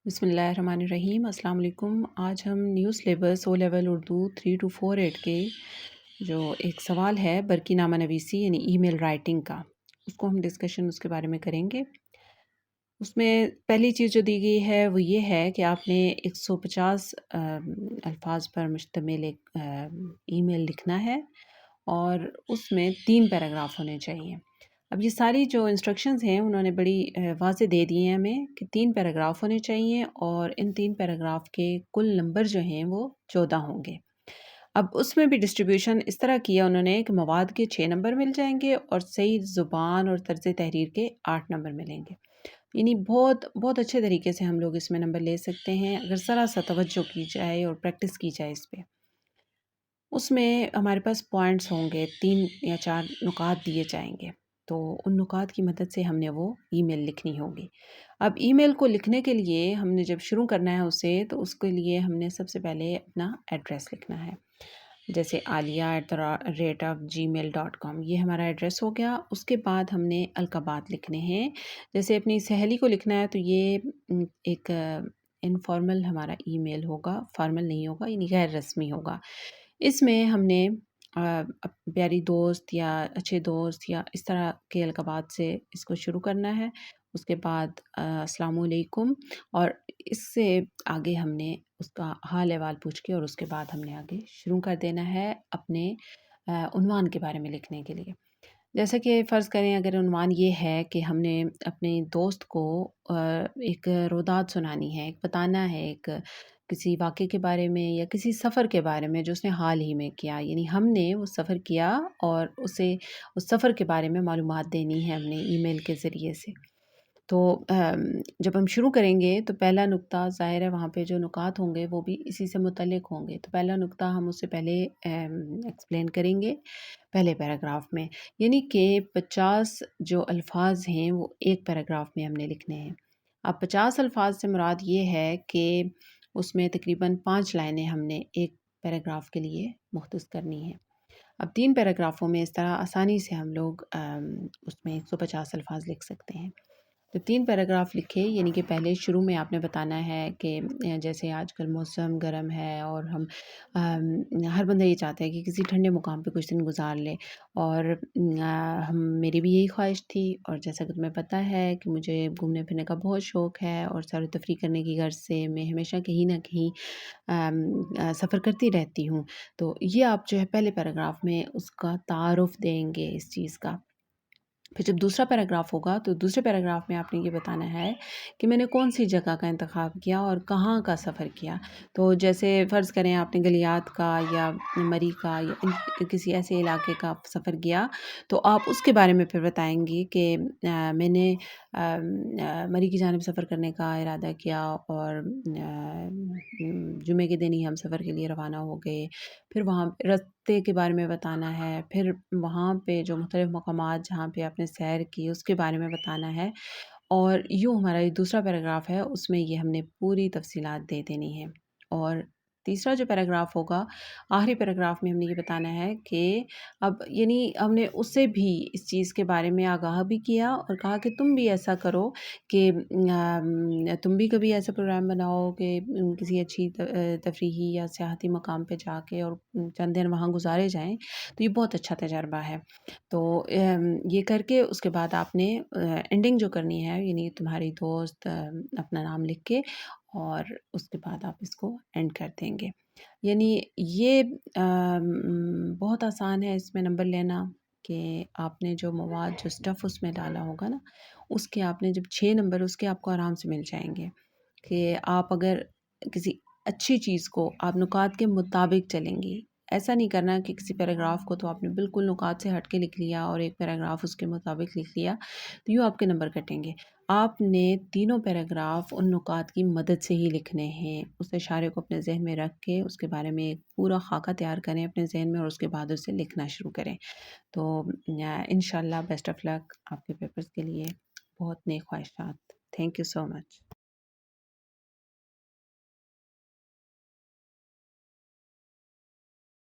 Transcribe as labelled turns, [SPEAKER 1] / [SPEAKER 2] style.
[SPEAKER 1] بسم اللہ الرحمن الرحیم۔ السلام علیکم۔ آج ہم new syllabus O level Urdu 3 to 4 8 کے جو ایک سوال ہے برقی نامہ نویسی یعنی ای میل رائٹنگ کا، اس کو ہم ڈسکشن اس کے بارے میں کریں گے۔ اس میں پہلی چیز جو دی گئی ہے وہ یہ ہے کہ آپ نے 150 الفاظ پر مشتمل ایک ای میل لکھنا ہے اور اس میں 3 پیراگراف ہونے چاہیے۔ اب یہ ساری جو انسٹرکشنز ہیں انہوں نے بڑی واضح دے دی ہیں ہمیں کہ 3 پیراگراف ہونے چاہیے اور ان 3 پیراگراف کے کل نمبر جو ہیں وہ 14 ہوں گے۔ اب اس میں بھی ڈسٹریبیوشن اس طرح کیا انہوں نے کہ مواد کے 6 نمبر مل جائیں گے اور صحیح زبان اور طرز تحریر کے 8 نمبر ملیں گے۔ یعنی بہت بہت اچھے طریقے سے ہم لوگ اس میں نمبر لے سکتے ہیں اگر ذرا سا توجہ کی جائے اور پریکٹس کی جائے اس پہ۔ اس میں ہمارے پاس پوائنٹس ہوں گے، 3 یا 4 نکات دیے جائیں گے، تو ان نکات کی مدد سے ہم نے وہ ای میل لکھنی ہوگی۔ اب ای میل کو لکھنے کے لیے ہم نے جب شروع کرنا ہے اسے تو اس کے لیے ہم نے سب سے پہلے اپنا ایڈریس لکھنا ہے، جیسے alia@gmail.com، یہ ہمارا ایڈریس ہو گیا۔ اس کے بعد ہم نے القابات لکھنے ہیں، جیسے اپنی سہیلی کو لکھنا ہے تو یہ ایک انفارمل ہمارا ای میل ہوگا، فارمل نہیں ہوگا، یعنی غیر رسمی ہوگا۔ اس میں ہم نے پیاری دوست یا اچھے دوست یا اس طرح کے القابات سے اس کو شروع کرنا ہے۔ اس کے بعد السلام علیکم، اور اس سے آگے ہم نے اس کا حال احوال پوچھ کے اور اس کے بعد ہم نے آگے شروع کر دینا ہے اپنے عنوان کے بارے میں لکھنے کے لیے۔ جیسا کہ فرض کریں اگر عنوان یہ ہے کہ ہم نے اپنے دوست کو ایک روداد سنانی ہے، ایک بتانا ہے، ایک کسی واقعے کے بارے میں یا کسی سفر کے بارے میں جو اس نے حال ہی میں کیا، یعنی ہم نے وہ سفر کیا اور اسے اس سفر کے بارے میں معلومات دینی ہے ہم نے ای میل کے ذریعے سے۔ تو جب ہم شروع کریں گے تو پہلا نقطہ ظاہر ہے وہاں پہ جو نکات ہوں گے وہ بھی اسی سے متعلق ہوں گے، تو پہلا نقطہ ہم اس سے پہلے ایکسپلین کریں گے پہلے پیراگراف میں، یعنی کہ 50 جو الفاظ ہیں وہ ایک پیراگراف میں ہم نے لکھنے ہیں۔ اب 50 الفاظ سے مراد یہ ہے کہ اس میں تقریباً 5 لائنیں ہم نے ایک پیراگراف کے لیے مختص کرنی ہیں۔ اب 3 پیراگرافوں میں اس طرح آسانی سے ہم لوگ اس میں 150 الفاظ لکھ سکتے ہیں۔ تو 3 پیراگراف لکھے، یعنی کہ پہلے شروع میں آپ نے بتانا ہے کہ جیسے آج کل موسم گرم ہے اور ہم ہر بندہ یہ چاہتا ہے کہ کسی ٹھنڈے مقام پہ کچھ دن گزار لے، اور میری بھی یہی خواہش تھی، اور جیسا کہ تمہیں پتہ ہے کہ مجھے گھومنے پھرنے کا بہت شوق ہے اور سیر و تفریح کرنے کی غرض سے میں ہمیشہ کہیں نہ کہیں سفر کرتی رہتی ہوں۔ تو یہ آپ جو ہے پہلے پیراگراف میں اس کا تعارف دیں گے اس چیز کا۔ پھر جب دوسرا پیراگراف ہوگا تو دوسرے پیراگراف میں آپ نے یہ بتانا ہے کہ میں نے کون سی جگہ کا انتخاب کیا اور کہاں کا سفر کیا۔ تو جیسے فرض کریں آپ نے گلیات کا یا مری کا یا کسی ایسے علاقے کا سفر کیا تو آپ اس کے بارے میں پھر بتائیں گی کہ میں نے مری کی جانب سفر کرنے کا ارادہ کیا اور جمعے کے دن ہی ہم سفر کے لیے روانہ ہو گئے۔ پھر وہاں راستے کے بارے میں بتانا ہے، پھر وہاں پہ جو مختلف مقامات جہاں پہ آپ نے سیر کی اس کے بارے میں بتانا ہے، اور یوں ہمارا یہ دوسرا پیراگراف ہے اس میں یہ ہم نے پوری تفصیلات دے دینی ہے۔ اور تیسرا جو پیراگراف ہوگا، آخری پیراگراف میں ہم نے یہ بتانا ہے کہ اب یعنی ہم نے اس سے بھی اس چیز کے بارے میں آگاہ بھی کیا اور کہا کہ تم بھی ایسا کرو کہ تم بھی کبھی ایسا پروگرام بناؤ کہ کسی اچھی تفریحی یا سیاحتی مقام پہ جا کے اور چند دن وہاں گزارے جائیں، تو یہ بہت اچھا تجربہ ہے۔ تو یہ کر کے اس کے بعد آپ نے اینڈنگ جو کرنی ہے، یعنی تمہاری دوست اپنا نام لکھ کے، اور اس کے بعد آپ اس کو اینڈ کر دیں گے۔ یعنی یہ بہت آسان ہے اس میں نمبر لینا، کہ آپ نے جو مواد جو سٹف اس میں ڈالا ہوگا نا، اس کے آپ نے جب 6 نمبر اس کے آپ کو آرام سے مل جائیں گے، کہ آپ اگر کسی اچھی چیز کو آپ نکات کے مطابق چلیں گی، ایسا نہیں کرنا کہ کسی پیراگراف کو تو آپ نے بالکل نکات سے ہٹ کے لکھ لیا اور ایک پیراگراف اس کے مطابق لکھ لیا، تو یوں آپ کے نمبر کٹیں گے۔ آپ نے تینوں پیراگراف ان نکات کی مدد سے ہی لکھنے ہیں، اس اشارے کو اپنے ذہن میں رکھ کے اس کے بارے میں ایک پورا خاکہ تیار کریں اپنے ذہن میں اور اس کے بعد اسے لکھنا شروع کریں۔ تو انشاءاللہ بیسٹ آف لک آپ کے پیپرز کے لیے، بہت نیک خواہشات۔ Thank you so much.